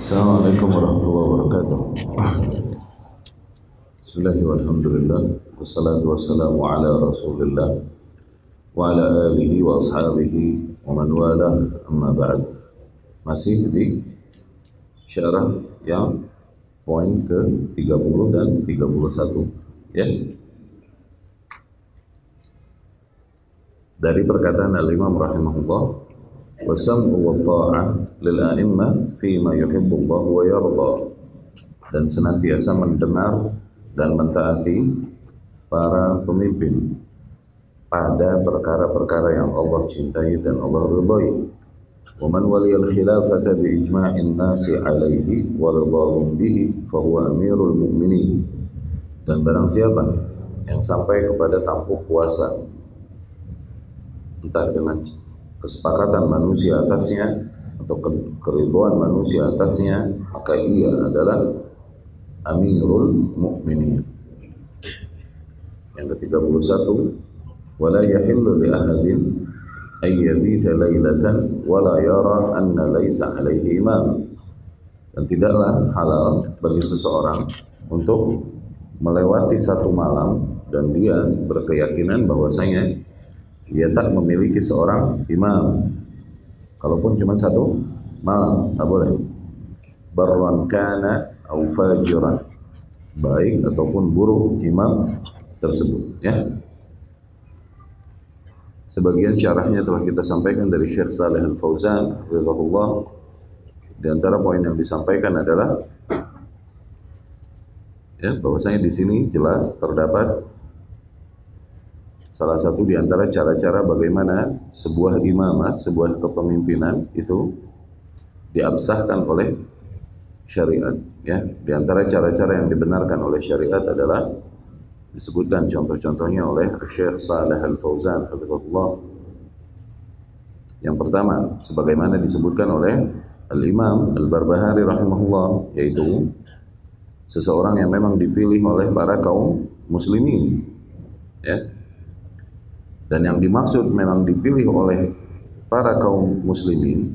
Assalamualaikum warahmatullahi wabarakatuh. Bismillahirrahmanirrahim. Walhamdulillah. Wassalatu wassalamu ala rasulillah wa ala alihi wa ashabihi wa man wala, amma ba'd. Masih di syarah yang poin ke-30 dan 31 ya. Dari perkataan al-Imam rahimahullah, wasam'u wa ta'ah lil a'immah fima yuhibbullah wa yarda, dan senantiasa mendengar dan mentaati para pemimpin pada perkara-perkara yang Allah cintai dan Allah ridhai. Wa man waliyal khilafata bi ijma'in nasi 'alaihi wa ridhahum bihi fa huwa amirul mu'minin. Dan barang siapa yang sampai kepada tampuk kuasa, entah dengan kesepakatan manusia atasnya atau keridhaan manusia atasnya, maka ia adalah amirul mu'minin. Yang ke-31, wala yahillu li ahadin ay yabita lailatan wala yara anna laisa alaihi imam. Dan tidaklah halal bagi seseorang untuk melewati satu malam dan dia berkeyakinan bahwasanya dia tak memiliki seorang imam, kalaupun cuma satu malam, tak boleh. Barran kana au fajiran, baik ataupun buruk imam tersebut ya. Sebagian syarahnya telah kita sampaikan dari Syekh Shalih Al-Fauzan hafizahullah. Di antara poin yang disampaikan adalah ya, bahwasanya di sini jelas terdapat salah satu di antara cara-cara bagaimana sebuah imamah, sebuah kepemimpinan itu diabsahkan oleh syariat. Ya, di antara cara-cara yang dibenarkan oleh syariat adalah disebutkan contoh-contohnya oleh Syekh Shalih Al-Fauzan hafizahullah. Yang pertama, sebagaimana disebutkan oleh Al-Imam Al-Barbahari rahimahullah, yaitu seseorang yang memang dipilih oleh para kaum muslimin. Ya. Dan yang dimaksud memang dipilih oleh para kaum muslimin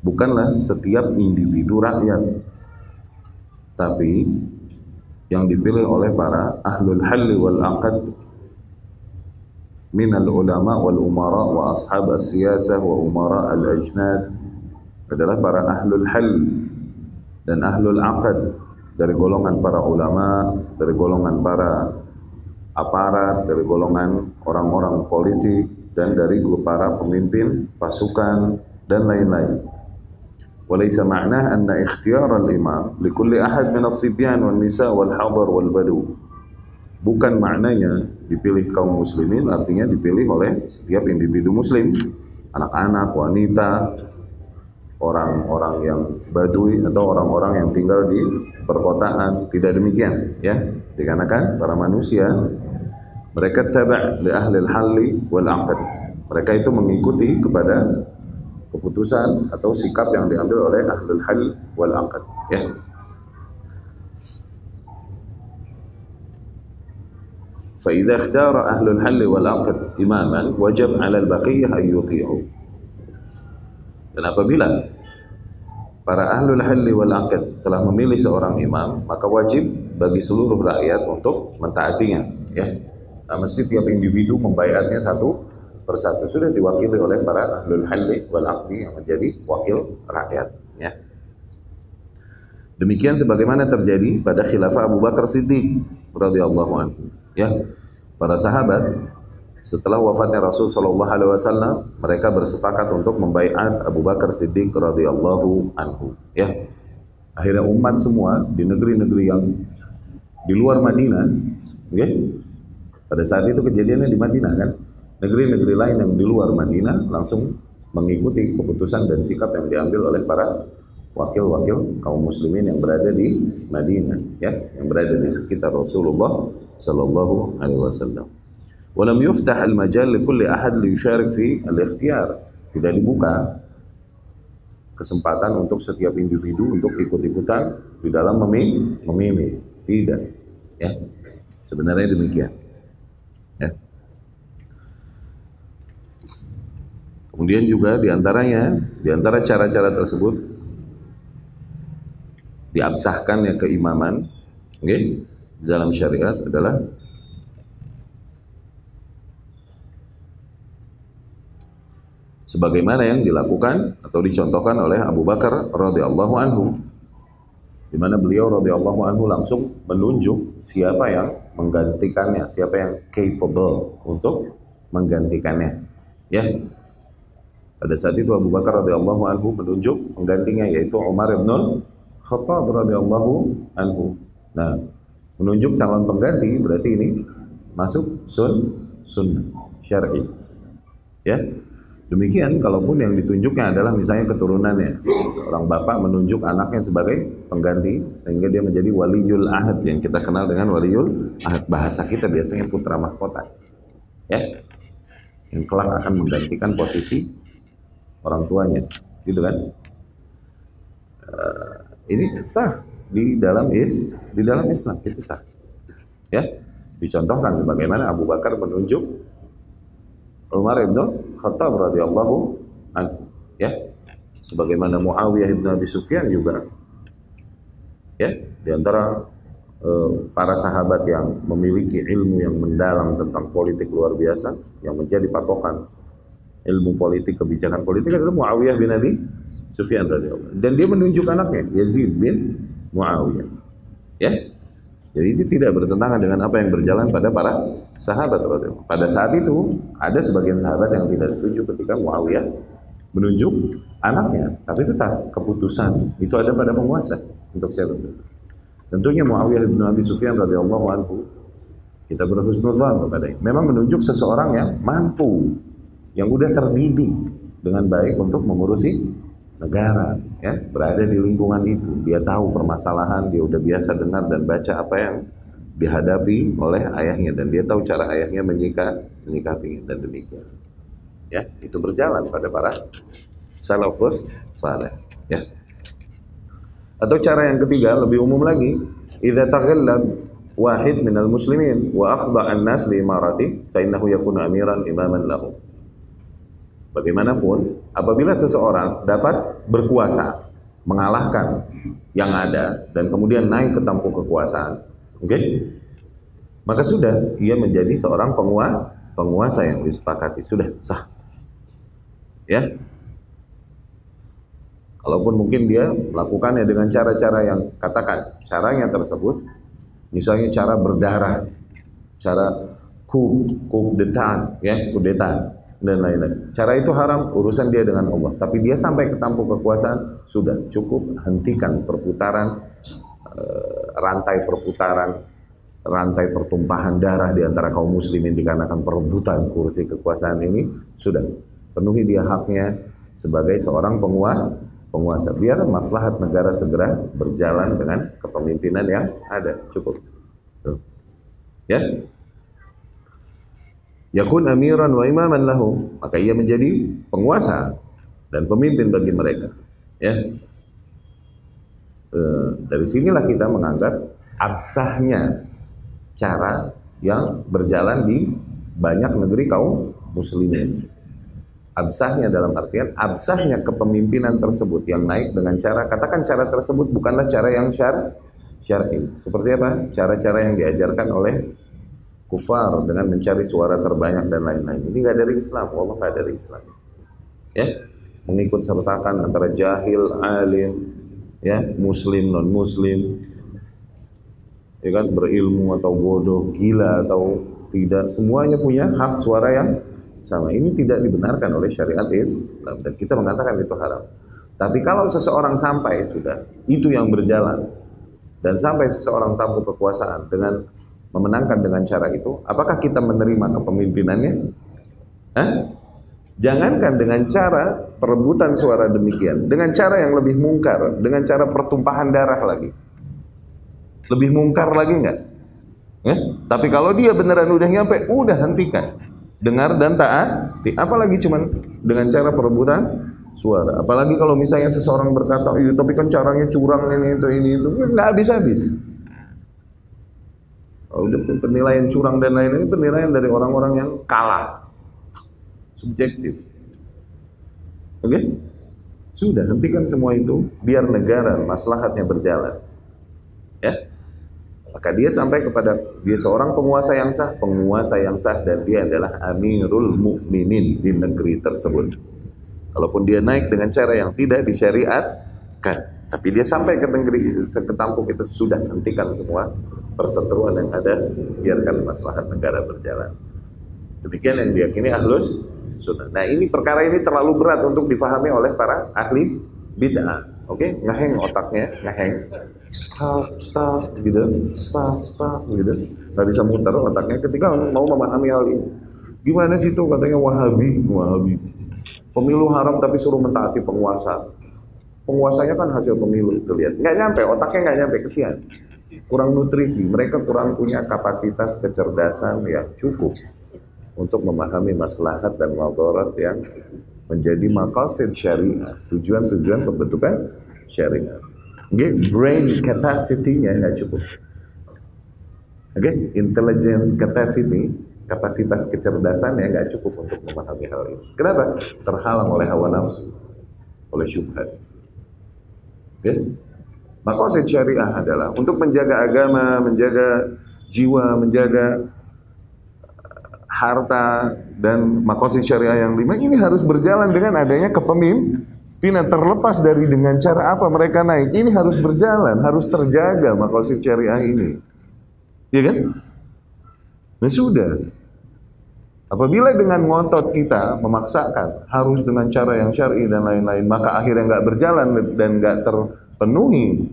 bukanlah setiap individu rakyat, tapi yang dipilih oleh para ahlul halli wal aqd minal ulama wal umara wa ashab as-siyasah wa umara al-ajnad, adalah para ahlul hal dan ahlul aqd, dari golongan para ulama, dari golongan para aparat, dari golongan orang-orang politik, dan dari para pemimpin pasukan dan lain-lain. Walaysa ma'nah anna ikhtiyar al-imam likulli ahad min as-sibyan wan nisa wal hadar wal badu. Bukan maknanya dipilih kaum muslimin artinya dipilih oleh setiap individu muslim, anak-anak, wanita, orang-orang yang badui atau orang-orang yang tinggal di perkotaan. Tidak demikian ya, dikarenakan para manusia mereka taba' li ahli al-halli wal aqd, mereka itu mengikuti kepada keputusan atau sikap yang diambil oleh ahlul hal wal aqd ya. Fa idza ikhtara ahlul hal wal aqd imaman wajib 'ala al-baqiyah an yuti'u. Dan apabila para ahlul halli wal aqd telah memilih seorang imam, maka wajib bagi seluruh rakyat untuk mentaatinya ya. Nah, mesti tiap individu membaiatnya satu persatu, sudah diwakili oleh para ahlul halli wal aqdi yang menjadi wakil rakyat ya. Demikian sebagaimana terjadi pada khilafah Abu Bakar Siddiq radhiyallahu anhu ya. Para sahabat setelah wafatnya Rasul sallallahu alaihi wasallam, mereka bersepakat untuk membaiat Abu Bakar Siddiq radhiyallahu anhu ya. Akhirnya umat semua di negeri-negeri yang di luar Madinah ya. Pada saat itu kejadiannya di Madinah kan. Negeri-negeri lain yang di luar Madinah langsung mengikuti keputusan dan sikap yang diambil oleh para wakil-wakil kaum muslimin yang berada di Madinah ya, yang berada di sekitar Rasulullah sallallahu alaihi wasallam. Walam yuftah al-majal li kulli ahad li yusharik fi al-ikhtiyar. Tidak dibuka kesempatan untuk setiap individu untuk ikut-ikutan di dalam memilih. Tidak ya. Sebenarnya demikian ya. Kemudian juga diantaranya, diantara cara-cara tersebut diabsahkannya keimaman, okay, dalam syariat adalah sebagaimana yang dilakukan atau dicontohkan oleh Abu Bakar radhiyallahu anhu, di mana beliau radhiyallahu anhu langsung menunjuk siapa yang menggantikannya, siapa yang capable untuk menggantikannya. Ya, pada saat itu Abu Bakar radhiyallahu anhu menunjuk penggantinya, yaitu Umar bin Khattab radhiyallahu anhu. Nah, menunjuk calon pengganti berarti ini masuk sunnah syar'i. Ya, demikian kalaupun yang ditunjuknya adalah misalnya keturunannya, orang bapak menunjuk anaknya sebagai pengganti sehingga dia menjadi waliyul ahad, yang kita kenal dengan waliyul ahad, bahasa kita biasanya putra mahkota, ya, yang kelak akan menggantikan posisi orang tuanya, gitu kan? Ini sah di dalam Islam, itu sah, ya. Dicontohkan bagaimana Abu Bakar menunjuk Umar bin Khattab radhiyallahu anhu, ya, sebagaimana Muawiyah bin Abi Sufyan juga, ya, di antara para sahabat yang memiliki ilmu yang mendalam tentang politik luar biasa, yang menjadi patokan ilmu politik, kebijakan politik adalah Muawiyah bin Abi Sufyan radhiyallahu anhu, dan dia menunjuk anaknya Yazid bin Muawiyah, ya. Jadi itu tidak bertentangan dengan apa yang berjalan pada para sahabat radhiyallahu anhu. Pada saat itu ada sebagian sahabat yang tidak setuju ketika Muawiyah menunjuk anaknya, tapi tetap keputusan itu ada pada penguasa untuk siapa. Tentunya Muawiyah bin Abi Sufyan radhiyallahu anhu, kita berhusnuzan kepadanya, memang menunjuk seseorang yang mampu, yang udah terdidik dengan baik untuk mengurusi negara, ya, berada di lingkungan itu, dia tahu permasalahan, dia udah biasa dengar dan baca apa yang dihadapi oleh ayahnya, dan dia tahu cara ayahnya menyikapinya, dan demikian, ya, itu berjalan pada para salafus saleh, ya. Atau cara yang ketiga lebih umum lagi, idza taghallab wahid minal muslimin wa akhda an-nas li imarati fa innahu yakunu amiran imaman lahu. Bagaimanapun, apabila seseorang dapat berkuasa, mengalahkan yang ada, dan kemudian naik ke tampuk kekuasaan, oke, maka sudah, ia menjadi seorang penguasa yang disepakati, sudah sah, ya. Kalaupun mungkin dia melakukannya dengan cara-cara yang, katakan, caranya tersebut, misalnya cara berdarah, cara coup d'etat, ya, kudeta, dan lain-lain. Cara itu haram, urusan dia dengan Allah. Tapi dia sampai ke tampuk kekuasaan, sudah cukup, hentikan perputaran, rantai pertumpahan darah di antara kaum muslimin dikarenakan perebutan kursi kekuasaan ini. Sudah, penuhi dia haknya sebagai seorang penguasa. Biar maslahat negara segera berjalan dengan kepemimpinan yang ada, cukup. Ya. Yakun amiran wa imaman lahu, maka ia menjadi penguasa dan pemimpin bagi mereka, ya. Dari sinilah kita menganggap absahnya cara yang berjalan di banyak negeri kaum muslimin. Absahnya dalam artian absahnya kepemimpinan tersebut yang naik dengan cara, katakan cara tersebut bukanlah cara yang syar'i. Seperti apa? Cara-cara yang diajarkan oleh kufar dengan mencari suara terbanyak dan lain-lain. Ini nggak dari Islam, Allah nggak dari Islam. Ya, mengikut sertakan antara jahil, alim, ya, muslim, non muslim, ya kan, berilmu atau bodoh, gila atau tidak, semuanya punya hak suara yang sama. Ini tidak dibenarkan oleh syariat Islam dan kita mengatakan itu haram. Tapi kalau seseorang sampai sudah itu yang berjalan dan sampai seseorang tampuk kekuasaan dengan memenangkan dengan cara itu, apakah kita menerima kepemimpinannya? Jangankan dengan cara perebutan suara demikian, dengan cara yang lebih mungkar, dengan cara pertumpahan darah lagi, lebih mungkar lagi enggak? Tapi kalau dia beneran udah nyampe, udah hentikan, dengar dan taati. Apalagi cuman dengan cara perebutan suara. Apalagi kalau misalnya seseorang berkata, iya tapi kan caranya curang ini itu, nggak habis-habis. Udah penilaian curang dan lain-lain, penilaian dari orang-orang yang kalah, subjektif. Oke? Sudah, hentikan semua itu, biar negara maslahatnya berjalan. Ya, maka dia sampai kepada dia seorang penguasa yang sah dan dia adalah Amirul Mukminin di negeri tersebut. Kalaupun dia naik dengan cara yang tidak disyariatkan, tapi dia sampai ke negeri, ke kampung itu, sudah hentikan semua perseteruan yang ada, biarkan maslahat negara berjalan. Demikian yang diyakini Ahlus Sunnah. Nah, ini perkara ini terlalu berat untuk difahami oleh para ahli bid'ah. Oke, ngeheng otaknya, ngeheng, stuck gitu, stuck gitu, nggak bisa muter otaknya ketika mau memahami hal ini. Gimana sih itu katanya Wahabi, pemilu haram tapi suruh mentaati penguasa. Penguasanya kan hasil pemilu itu, lihat, nggak nyampe, otaknya nggak nyampe, kesian, kurang nutrisi, mereka kurang punya kapasitas kecerdasan yang cukup untuk memahami maslahat dan madarat yang menjadi maqasid syariah, tujuan-tujuan pembentukan syariah. Okay? Brain capacity-nya nggak cukup. Okay? Intelligence capacity, kapasitas kecerdasannya nggak cukup untuk memahami hal ini. Kenapa? Terhalang oleh hawa nafsu, oleh syubhat. Okay? Maqasid syariah adalah untuk menjaga agama, menjaga jiwa, menjaga harta, dan maqasid syariah yang 5 ini harus berjalan dengan adanya kepemimpinan. Terlepas dari dengan cara apa mereka naik, ini harus berjalan, harus terjaga maqasid syariah ini, ya kan? Nah sudah, apabila dengan ngotot kita memaksakan harus dengan cara yang syar'i dan lain-lain, maka akhirnya nggak berjalan dan nggak terpenuhi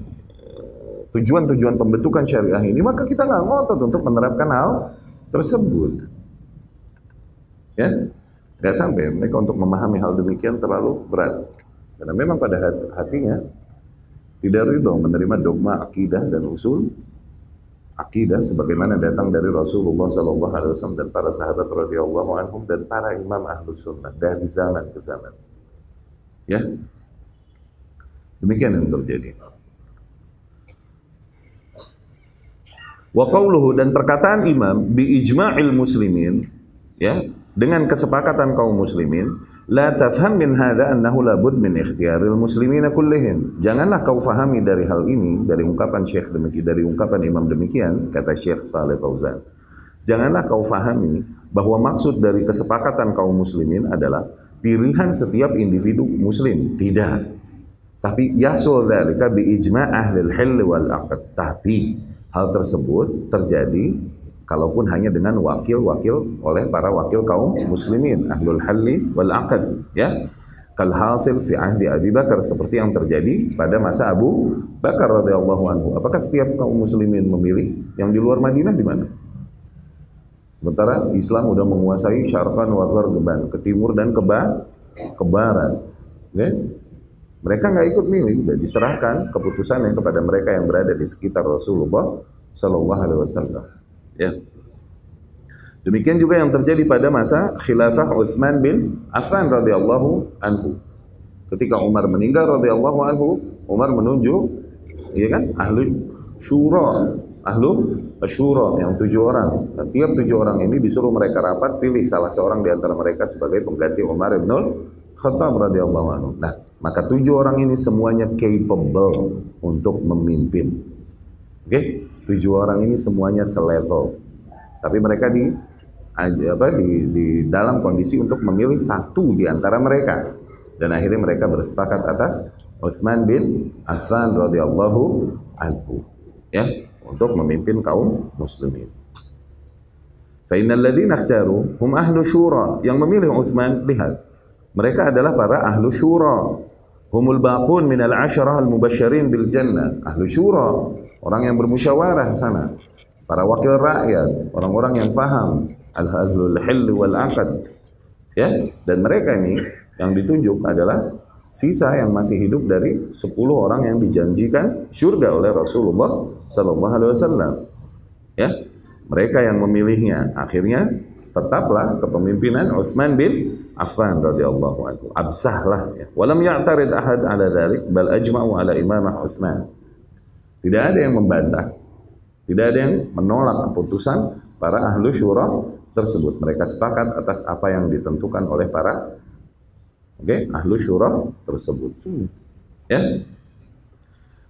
tujuan-tujuan pembentukan syariah ini, maka kita nggak ngotot untuk menerapkan hal tersebut. Ya, nggak sampai mereka untuk memahami hal demikian terlalu berat, karena memang pada hatinya tidak ridho menerima dogma akidah dan usul akidah sebagaimana datang dari Rasulullah SAW dan para sahabat radhiyallahu anhum dan para imam ahlus sunnah dari zaman ke zaman. Ya, demikian yang terjadi. Wa qawluhu, dan perkataan imam bi ijma'il muslimin, ya, dengan kesepakatan kaum muslimin, la tafham min hadza annahu la bud min ikhtiyaril muslimina kullihim. Janganlah kau fahami dari hal ini, dari ungkapan Syekh demikian, dari ungkapan imam demikian, kata Syekh Shalih Fauzan. Janganlah kau fahami bahwa maksud dari kesepakatan kaum muslimin adalah pilihan setiap individu muslim. Tidak. Tapi yahsul dzalika bi ijma' ahli al-hil wal 'aqd. Tapi hal tersebut terjadi kalaupun hanya dengan wakil-wakil oleh para wakil kaum muslimin, ahlul halli wal aqd, ya. Kal hasil fi ahdi Abi Bakar, seperti yang terjadi pada masa Abu Bakar radhiyallahu anhu. Apakah setiap kaum muslimin memilih? Yang di luar Madinah di mana? Sementara Islam sudah menguasai syarqan wa gharban, ke timur dan ke barat. Ya. Mereka nggak ikut milih, sudah diserahkan keputusannya kepada mereka yang berada di sekitar Rasulullah sallallahu alaihi wasallam. Ya. Demikian juga yang terjadi pada masa khilafah Utsman bin Affan radhiyallahu anhu. Ketika Umar meninggal radhiyallahu anhu, Umar menunjuk, ya kan, ahlu syura, yang 7 orang. Dan tiap 7 orang ini disuruh mereka rapat, pilih salah seorang di antara mereka sebagai pengganti Umar bin Khattab radhiyallahu anhu. Nah, maka 7 orang ini semuanya capable untuk memimpin. Oke? 7 orang ini semuanya selevel. Tapi mereka di dalam kondisi untuk memilih satu di antara mereka. Dan akhirnya mereka bersepakat atas Utsman bin Affan radhiyallahu anhu, ya, untuk memimpin kaum muslimin. Fa innal ladzina ikhtaru hum ahlu syura, yang memilih Utsman, lihat, mereka adalah para ahlu syura. Humul baqun minal 'asharah al-mubasysyirin bil jannah. Ahlu syura, orang yang bermusyawarah sana. Para wakil rakyat, orang-orang yang faham al-ahlul hil wal 'aqd. Ya, dan mereka ini yang ditunjuk adalah sisa yang masih hidup dari 10 orang yang dijanjikan surga oleh Rasulullah sallallahu alaihi wasallam. Ya, mereka yang memilihnya. Akhirnya tetaplah kepemimpinan Utsman bin Affan radhiyallahu anhu. Absahlah, ya. Walam ya'tarid ahad ala dzalik bal ajma'u ala imamah Utsman. Tidak ada yang membantah, tidak ada yang menolak keputusan para ahlu syura tersebut. Mereka sepakat atas apa yang ditentukan oleh para Oke, ahlu syurah tersebut. Ya.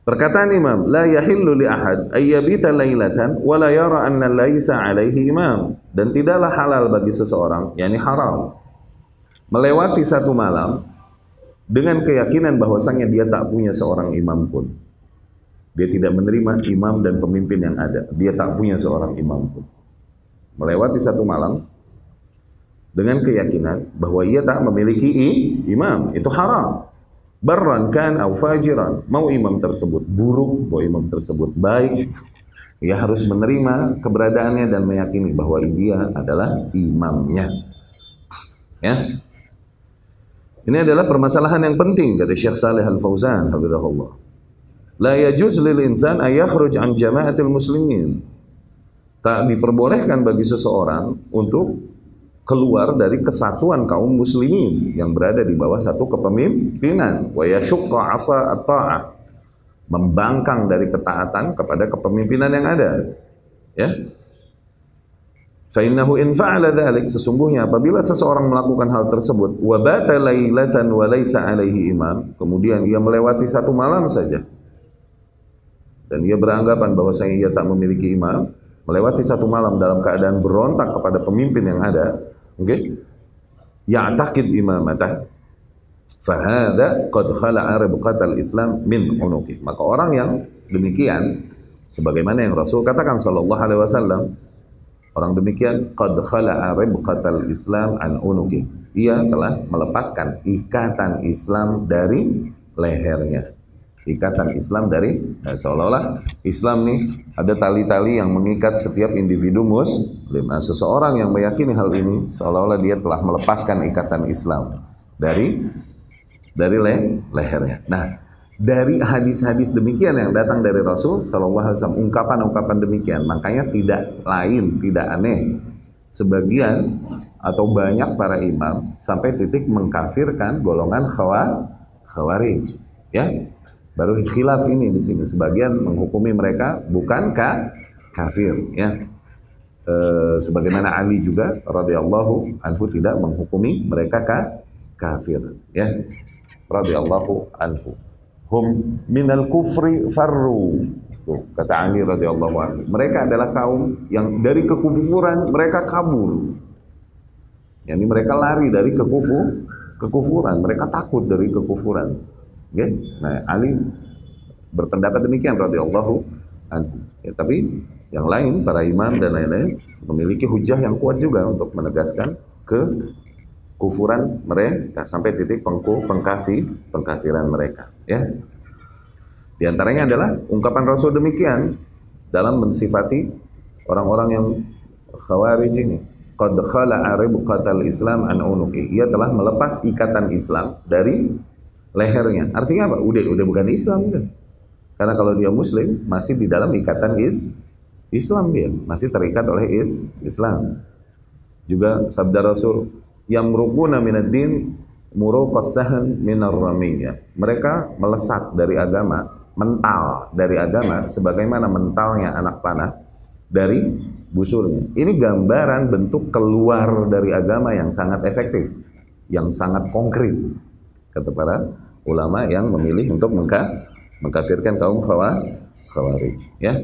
Perkataan Imam, la yahillu li ahad ayyabita lailatan wa la yara anna laisa alaihi imam. Dan tidaklah halal bagi seseorang, yakni haram, melewati satu malam dengan keyakinan bahwasanya dia tak punya seorang imam pun. Dia tidak menerima imam dan pemimpin yang ada. Dia tak punya seorang imam pun. Melewati satu malam dengan keyakinan bahwa ia tak memiliki imam, itu haram. Barran kan au fajiran, mau imam tersebut buruk, mau imam tersebut baik, ia harus menerima keberadaannya dan meyakini bahwa dia adalah imamnya. Ya. Ini adalah permasalahan yang penting kata Syekh Saleh Al-Fauzan hafizahullah. La yajuz lil insan ay yakhruj an jama'atil muslimin. Tak diperbolehkan bagi seseorang untuk keluar dari kesatuan kaum muslimin yang berada di bawah satu kepemimpinan. Wa yashqa 'asa at-ta'ah, membangkang dari ketaatan kepada kepemimpinan yang ada. Ya. Fa innahu in fa'ala dzalik, sesungguhnya apabila seseorang melakukan hal tersebut, wa bata lailatan wa laisa alaihi imam, kemudian ia melewati satu malam saja dan ia beranggapan bahwasanya ia tak memiliki imam, melewati satu malam dalam keadaan berontak kepada pemimpin yang ada, oke? Ya'taqid imamatah, fa hadza qad khala'a ribqatal islam min unuqi. Maka orang yang demikian, sebagaimana yang Rasul katakan sallallahu alaihi wasallam, orang demikian qad khala'a ribqatal islam an unuqi. Ia telah melepaskan ikatan Islam dari lehernya. Ikatan Islam dari seolah-olah Islam nih ada tali-tali yang mengikat setiap individu muslim. Nah, seseorang yang meyakini hal ini seolah-olah dia telah melepaskan ikatan Islam dari lehernya. Nah, dari hadis-hadis demikian yang datang dari Rasul sallallahu alaihi wasallam, ungkapan-ungkapan demikian, makanya tidak lain, tidak aneh sebagian atau banyak para imam sampai titik mengkafirkan golongan khawarij. Ya. Baru khilaf ini di sini, sebagian menghukumi mereka bukan kafir, ya. Sebagaimana Ali juga radhiyallahu anhu tidak menghukumi mereka kafir, ya. Radhiyallahu anhu. Hum minal kufri farru. Tuh, kata Ali radhiyallahu anhu. Mereka adalah kaum yang dari kekufuran mereka kabur. Yani mereka lari dari kekufuran, mereka takut dari kekufuran. Okay? Nah, Ali berpendapat demikian radhiyallahu anhu. Ya, tapi yang lain, para imam dan lain-lain memiliki hujah yang kuat juga untuk menegaskan kekufuran mereka sampai titik pengkafiran mereka. Ya, di antaranya adalah ungkapan Rasul demikian dalam mensifati orang-orang yang khawarij ini. Qad khala'a ribqatal Islam an unuqi. Ia telah melepas ikatan Islam dari lehernya. Artinya apa? Udah bukan Islam kan? Karena kalau dia muslim masih di dalam ikatan Islam, dia masih terikat oleh Islam. Juga sabda Rasul, yamruquna minad din muruqas sahm minar ramiyah. Mereka melesat dari agama, mental dari agama sebagaimana mentalnya anak panah dari busurnya. Ini gambaran bentuk keluar dari agama yang sangat efektif, yang sangat konkret, kata para ulama yang memilih untuk mengkafirkan kaum khawarij, ya.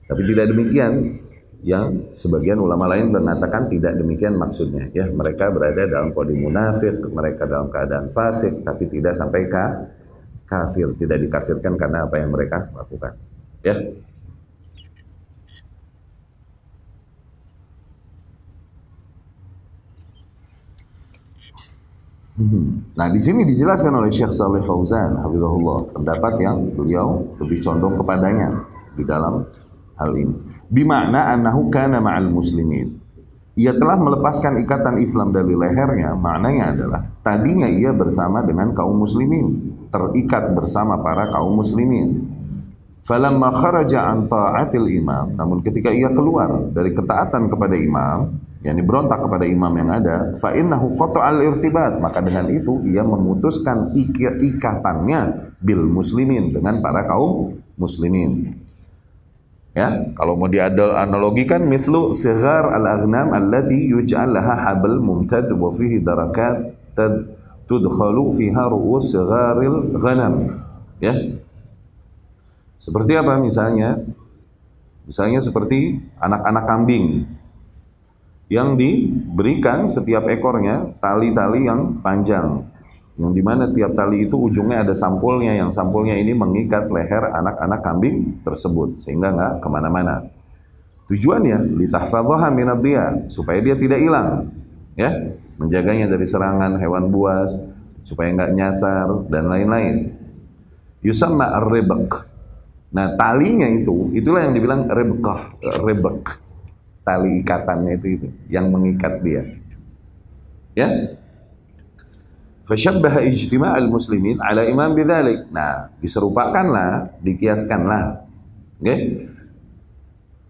Tapi tidak demikian yang sebagian ulama lain mengatakan, tidak demikian maksudnya, ya. Mereka berada dalam kode munafik, mereka dalam keadaan fasik, tapi tidak sampai kafir, tidak dikafirkan karena apa yang mereka lakukan, ya. Nah, di sini dijelaskan oleh Syekh Saleh Fauzan hafizahullah pendapat yang beliau lebih condong kepadanya di dalam hal ini. Bimakna annahu kana ma'al muslimin. Ia telah melepaskan ikatan Islam dari lehernya, maknanya adalah tadinya ia bersama dengan kaum muslimin, terikat bersama para kaum muslimin. Falamma kharaja an ta'atil imam, namun ketika ia keluar dari ketaatan kepada imam, yakni berontak kepada imam yang ada, fa innahu qata'al irtibat, maka dengan itu ia memutuskan ikatannya bil muslimin, dengan para kaum muslimin. Ya, kalau mau dianalogikan, mislu sighar al-aghnam allati yuj'al laha habl mumtad wa fihi darakat tudkhalu fiha ru'us gharil ghanam. Ya. Seperti apa misalnya? Misalnya seperti anak-anak kambing yang diberikan setiap ekornya tali-tali yang panjang, yang dimana tiap tali itu ujungnya ada sampulnya, yang sampulnya ini mengikat leher anak-anak kambing tersebut sehingga nggak kemana-mana. Tujuannya litahfadhaha minadh-dhiya, supaya dia tidak hilang, ya, menjaganya dari serangan hewan buas, supaya nggak nyasar dan lain-lain. Yusamma ar-ribq. Nah, talinya itulah yang dibilang ribqah, ribq. Tali ikatannya itu yang mengikat dia. Ya. Fashabbaha ijtima'al muslimin ala imam bidzalik. Nah, diserupakanlah, dikiaskanlah, okay,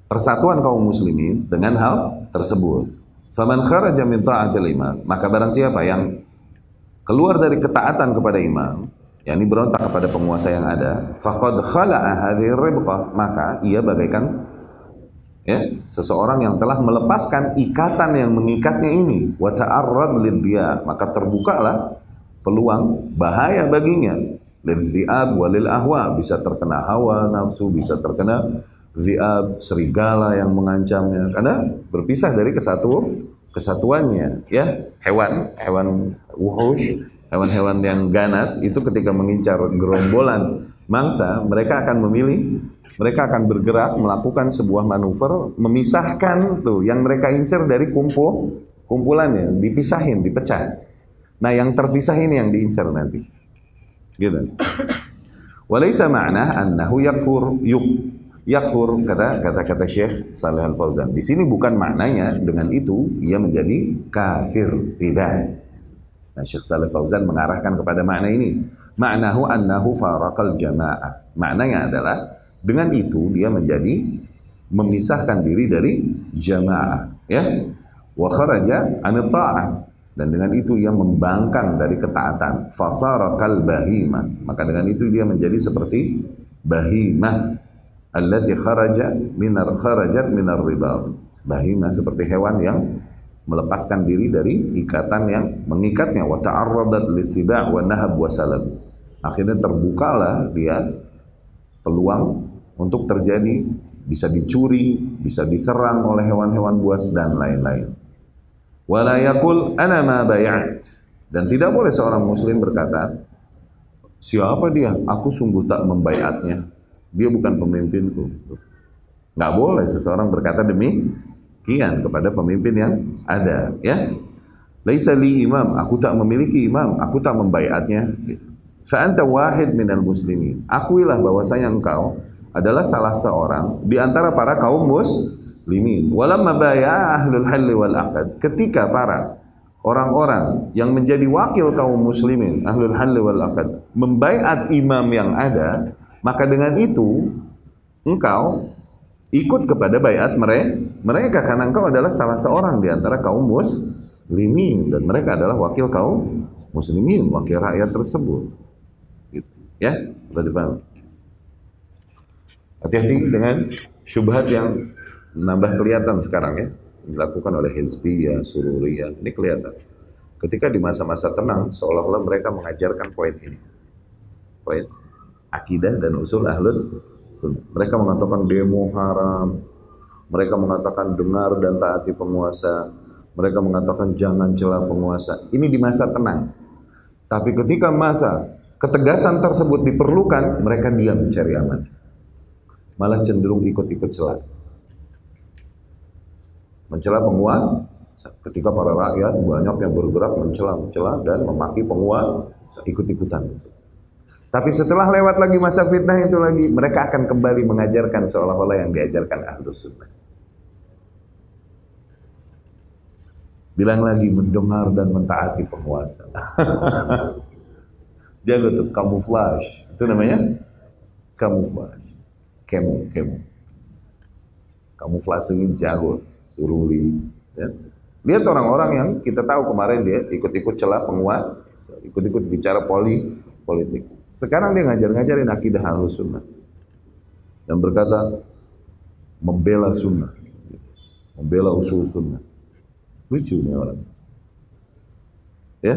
persatuan kaum muslimin dengan hal tersebut. Faman kharaja min ta'atil imam, maka barang siapa yang keluar dari ketaatan kepada imam, yakni berontak kepada penguasa yang ada, faqad khala'a hadhihi ribqah, maka ia bagaikan, ya, seseorang yang telah melepaskan ikatan yang mengikatnya ini, wa ta'arrad lidhiya, maka terbukalah peluang bahaya baginya, lidhiab walil ahwa, bisa terkena hawa nafsu, bisa terkena dhiab, serigala yang mengancamnya, karena berpisah dari kesatuannya, ya. Hewan wuhush, hewan-hewan yang ganas itu ketika mengincar gerombolan mangsa, mereka akan bergerak melakukan sebuah manuver memisahkan tuh yang mereka incar dari kumpulannya, dipisahin, dipecah. Nah, yang terpisah ini yang diincar nanti. Gitu. Walaysa ma'nah annahu yakfur, kata Syekh Shalih Al Fauzan. Di sini bukan maknanya dengan itu ia menjadi kafir, tidak. Nah, Syekh Shalih Al Fauzan mengarahkan kepada makna ini. Ma'nahu annahu faraqal jama'ah. Maknanya adalah dengan itu dia menjadi memisahkan diri dari jamaah, ya. Wa kharaja an ta'ah, dan dengan itu ia membangkang dari ketaatan. Fasara kal bahimah, maka dengan itu dia menjadi seperti bahimah allati kharajat minar ribat. Bahimah seperti hewan yang melepaskan diri dari ikatan yang mengikatnya. Wa ta'arradat lisiba' wa nahab wa salab. Akhirnya terbukalah dia peluang untuk terjadi, bisa dicuri, bisa diserang oleh hewan-hewan buas dan lain-lain. Wala yaqul ana ma bay'at, dan tidak boleh seorang muslim berkata, siapa dia? Aku sungguh tak membaiatnya. Dia bukan pemimpinku. Nggak boleh seseorang berkata demikian kepada pemimpin yang ada, ya. Laisa li imam, aku tak memiliki imam, aku tak membaiatnya. Fa anta wahid minal muslimin. Akuilah bahwasanya engkau adalah salah seorang di antara para kaum muslimin. Walamma bay'a ahlul halli wal aqd, ketika para orang-orang yang menjadi wakil kaum muslimin, ahlul halli wal aqd, membaiat imam yang ada, maka dengan itu engkau ikut kepada baiat mereka karena engkau adalah salah seorang di antara kaum muslimin dan mereka adalah wakil kaum muslimin, wakil rakyat tersebut. Gitu. Ya, sudah dipahami. Hati-hati dengan syubhat yang nambah kelihatan sekarang, ya, dilakukan oleh Hizbiyah, Sururiyah. Ini kelihatan. Ketika di masa-masa tenang, seolah-olah mereka mengajarkan poin ini, poin akidah dan usul ahlus sunnah. Mereka mengatakan demo haram, mereka mengatakan dengar dan taati penguasa, mereka mengatakan jangan cela penguasa. Ini di masa tenang. Tapi ketika masa ketegasan tersebut diperlukan, mereka diam mencari aman, malah cenderung ikut-ikut celah, mencela penguasa. Ketika para rakyat banyak yang bergerak mencela dan memaki penguasa, ikut-ikutan. Tapi setelah lewat lagi masa fitnah itu lagi, mereka akan kembali mengajarkan seolah-olah yang diajarkan Ahlus Sunnah. Bilang lagi mendengar dan mentaati penguasa. Jago tuh, kamuflase. Itu namanya kamuflase. Kemo. Kamuflase ini jago, sururi. Ya. Lihat orang-orang yang kita tahu kemarin dia ikut-ikut celah penguasa, ikut-ikut bicara politik. Sekarang dia ngajarin akidah Ahlus Sunnah dan berkata membela sunnah, membela usul sunnah. Lucu nih orang, ya.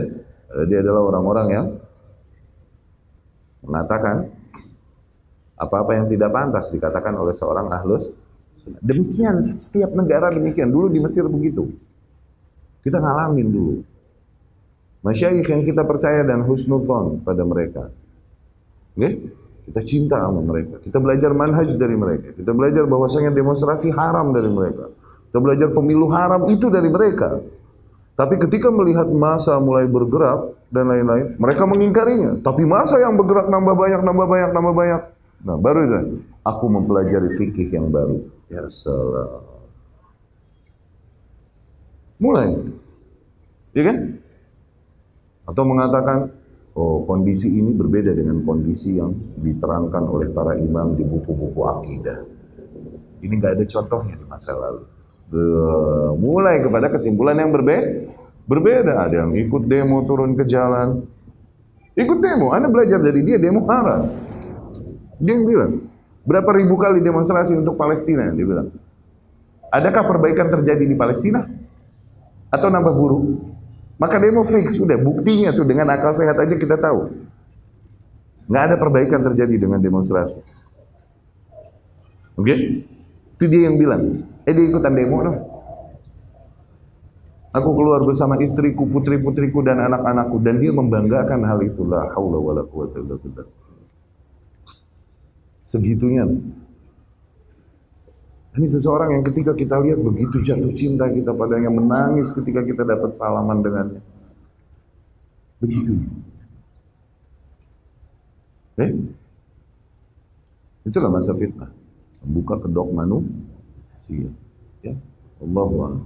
Dia adalah orang-orang yang mengatakan apa-apa yang tidak pantas dikatakan oleh seorang ahlus sunnah. Demikian setiap negara demikian. Dulu di Mesir begitu. Kita ngalamin dulu. Masyayikh yang kita percaya dan husnuzon pada mereka. Okay? Kita cinta sama mereka. Kita belajar manhaj dari mereka. Kita belajar bahwasanya demonstrasi haram dari mereka. Kita belajar pemilu haram itu dari mereka. Tapi ketika melihat massa mulai bergerak dan lain-lain, mereka mengingkarinya. Tapi massa yang bergerak nambah banyak, nambah banyak, nambah banyak. Nah, baru itu. Aku mempelajari fikih yang baru. Ya salam. Mulai. Ya kan? Atau mengatakan, oh kondisi ini berbeda dengan kondisi yang diterangkan oleh para imam di buku-buku akidah. Ini nggak ada contohnya di masa lalu. Mulai kepada kesimpulan yang berbeda. Ada yang ikut demo turun ke jalan. Ikut demo, Anda belajar dari dia demo haram. Dia yang bilang, berapa ribu kali demonstrasi untuk Palestina? Dia bilang, adakah perbaikan terjadi di Palestina? Atau nambah buruk? Maka demo fix, udah buktinya tuh dengan akal sehat aja kita tahu. Nggak ada perbaikan terjadi dengan demonstrasi. Oke? Itu dia yang bilang. Dia ikutan demo dong. Aku keluar bersama istriku, putri-putriku dan anak-anakku, dan dia membanggakan hal itu. La haula wala quwwata illa billah. Segitunya. Ini seseorang yang ketika kita lihat begitu jatuh cinta kita padanya, menangis ketika kita dapat salaman dengannya. Begitu. Itulah masa fitnah. Membuka kedok manusia. Ya, Allahu a'lam.